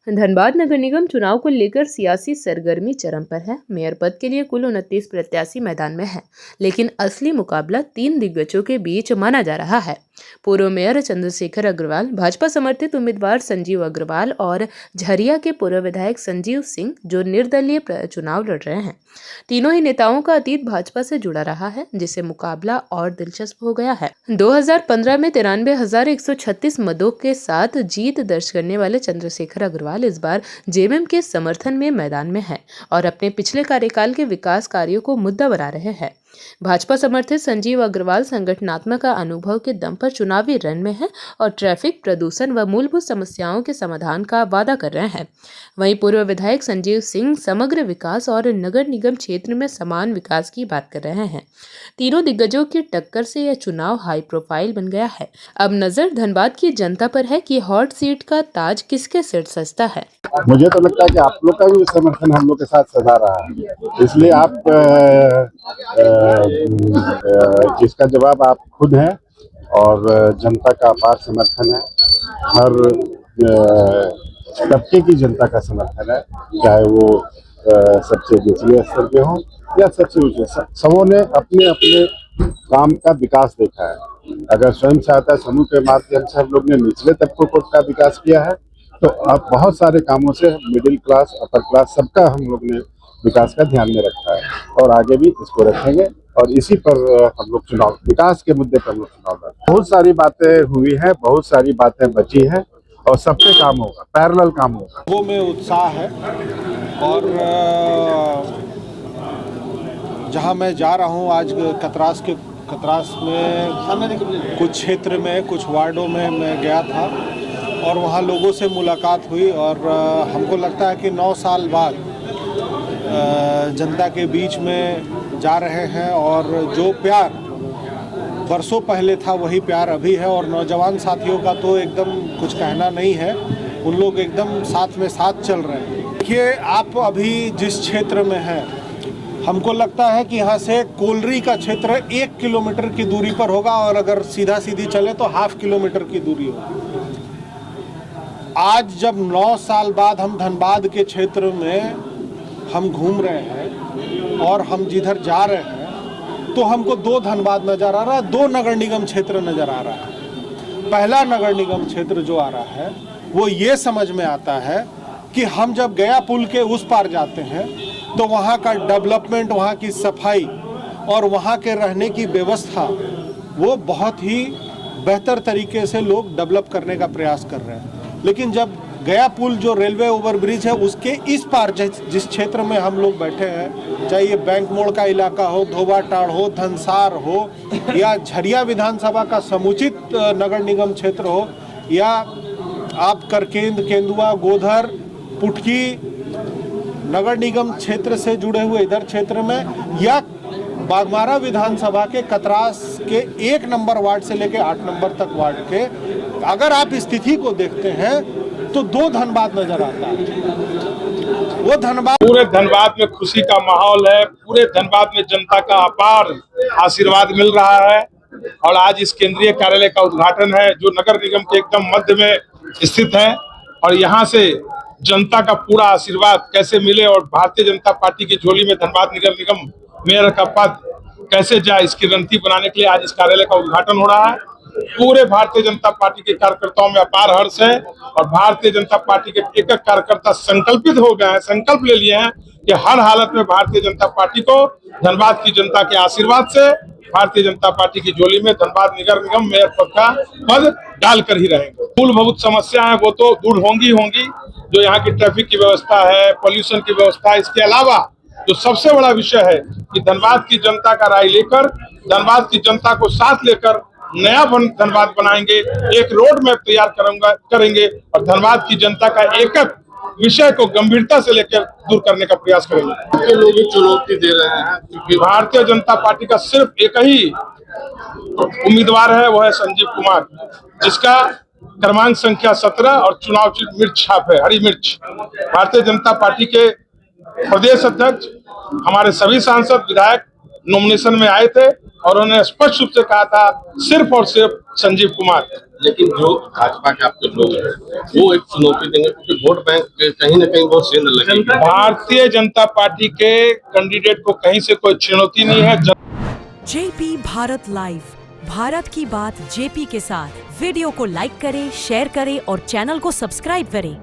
धनबाद नगर निगम चुनाव को लेकर सियासी सरगर्मी चरम पर है। मेयर पद के लिए कुल 29 प्रत्याशी मैदान में हैं, लेकिन असली मुकाबला 3 दिग्गजों के बीच माना जा रहा है। पूर्व मेयर चंद्रशेखर अग्रवाल, भाजपा समर्थित उम्मीदवार संजीव अग्रवाल और झरिया के पूर्व विधायक संजीव सिंह जो निर्दलीय चुनाव लड़ रहे हैं। तीनों ही नेताओं का अतीत भाजपा से जुड़ा रहा है, जिससे मुकाबला और दिलचस्प हो गया है। 2015 में 93,136 मदों के साथ जीत दर्ज करने वाले चंद्रशेखर अग्रवाल इस बार जेएमएम के समर्थन में मैदान में है और अपने पिछले कार्यकाल के विकास कार्यों को मुद्दा बना रहे हैं। भाजपा समर्थित संजीव अग्रवाल संगठनात्मक अनुभव के दम पर चुनावी रण में है और ट्रैफिक, प्रदूषण व मूलभूत समस्याओं के समाधान का वादा कर रहे हैं। वहीं पूर्व विधायक संजीव सिंह समग्र विकास और नगर निगम क्षेत्र में समान विकास की बात कर रहे हैं। तीनों दिग्गजों की टक्कर से यह चुनाव हाई प्रोफाइल बन गया है। अब नजर धनबाद की जनता पर है कि हॉट सीट का ताज किसके सिर सजता है। मुझे तो लगता है कि आप लोग का भी समर्थन हम लोग के साथ सदा रहा है, इसलिए आप जिसका जवाब आप खुद हैं और जनता का अपार समर्थन है। हर तबके की जनता का समर्थन है, चाहे वो सबसे निचले स्तर पे हो या सबसे ऊंचे। सबों ने अपने अपने काम का विकास देखा है। अगर स्वयं सहायता समूह के माध्यम से हम लोग ने निचले तबकों का विकास किया है, तो अब बहुत सारे कामों से मिडिल क्लास, अपर क्लास सबका हम लोग ने विकास का ध्यान में रखा है और आगे भी इसको रखेंगे। और इसी पर हम लोग चुनाव, विकास के मुद्दे पर हम लोग चुनाव लड़ेंगे। बहुत सारी बातें हुई हैं, बहुत सारी बातें बची हैं और सब पे काम होगा, पैरेलल काम होगा। वो में उत्साह है और जहां मैं जा रहा हूं आज कतरास में कुछ क्षेत्र में, कुछ वार्डों में मैं गया था और वहाँ लोगों से मुलाकात हुई और हमको लगता है कि 9 साल बाद जनता के बीच में जा रहे हैं और जो प्यार बरसों पहले था वही प्यार अभी है। और नौजवान साथियों का तो एकदम कुछ कहना नहीं है, उन लोग एकदम साथ में साथ चल रहे हैं। देखिए, आप अभी जिस क्षेत्र में हैं, हमको लगता है कि यहाँ से कोलरी का क्षेत्र 1 किलोमीटर की दूरी पर होगा और अगर सीधा सीधी चले तो ½ किलोमीटर की दूरी होगी। आज जब 9 साल बाद हम धनबाद के क्षेत्र में हम घूम रहे हैं और हम जिधर जा रहे हैं तो हमको 2 धनबाद नज़र आ रहा है, 2 नगर निगम क्षेत्र नज़र आ रहा है। पहला नगर निगम क्षेत्र जो आ रहा है वो ये समझ में आता है कि हम जब गया पुल के उस पार जाते हैं तो वहाँ का डेवलपमेंट, वहाँ की सफाई और वहाँ के रहने की व्यवस्था वो बहुत ही बेहतर तरीके से लोग डेवलप करने का प्रयास कर रहे हैं। लेकिन जब गया पुल जो रेलवे ओवरब्रिज है उसके इस पार जिस क्षेत्र में हम लोग बैठे हैं, चाहे ये बैंक मोड़ का इलाका हो, धोबाटाड़ हो, धनसार हो या झरिया विधानसभा का समुचित नगर निगम क्षेत्र हो या आप करकेंद, केंदुआ, गोधर, पुटकी नगर निगम क्षेत्र से जुड़े हुए इधर क्षेत्र में या बागमारा विधानसभा के कतरास के 1 नंबर वार्ड से लेकर 8 नंबर तक वार्ड के, अगर आप स्थिति को देखते हैं तो 2 धनबाद नजर आता है। वो धनबाद, पूरे धनबाद में खुशी का माहौल है, पूरे धनबाद में जनता का अपार आशीर्वाद मिल रहा है और आज इस केंद्रीय कार्यालय का उद्घाटन है जो नगर निगम के एकदम मध्य में स्थित है और यहाँ से जनता का पूरा आशीर्वाद कैसे मिले और भारतीय जनता पार्टी की झोली में धनबाद नगर निगम मेयर का पद कैसे जाए, इसकी रणनीति बनाने के लिए आज इस कार्यालय का उद्घाटन हो रहा है। पूरे भारतीय जनता पार्टी के कार्यकर्ताओं में अपार हर्ष है और भारतीय जनता पार्टी के एक एक कार्यकर्ता संकल्पित हो गए हैं, संकल्प ले लिए हैं कि हर हालत में भारतीय जनता पार्टी को धनबाद की जनता के आशीर्वाद से भारतीय जनता पार्टी की झोली में धनबाद नगर निगम मेयर पद का पद डालकर ही रहेंगे। मूलभूत समस्या है वो तो दूर होंगी, जो यहाँ की ट्रैफिक की व्यवस्था है, पॉल्यूशन की व्यवस्था है। इसके अलावा जो सबसे बड़ा विषय है कि धनबाद की जनता का राय लेकर, धनबाद की जनता को साथ लेकर नया धनबाद बनाएंगे, एक रोड मैप तैयार करेंगे और धनबाद की जनता का एक एक विषय को गंभीरता से लेकर दूर करने का प्रयास करेंगे। लोग चुनौती दे रहे हैं क्योंकि भारतीय जनता पार्टी का सिर्फ एक ही उम्मीदवार है, वो है संजीव कुमार, जिसका क्रमांक संख्या 17 और चुनाव चिन्ह मिर्च छाप है, हरी मिर्च। भारतीय जनता पार्टी के प्रदेश अध्यक्ष, हमारे सभी सांसद, विधायक नॉमिनेशन में आए थे और उन्होंने स्पष्ट रूप से कहा था सिर्फ और सिर्फ संजीव कुमार। लेकिन जो भाजपा के आपके लोग हैं वो एक चुनौती देंगे, क्योंकि वोट बैंक कहीं ना कहीं बहुत सेंध लगेगी। भारतीय जनता पार्टी के कैंडिडेट को कहीं से कोई चुनौती नहीं है। जेपी भारत लाइव, भारत की बात जेपी के साथ। वीडियो को लाइक करें, शेयर करें और चैनल को सब्सक्राइब करें।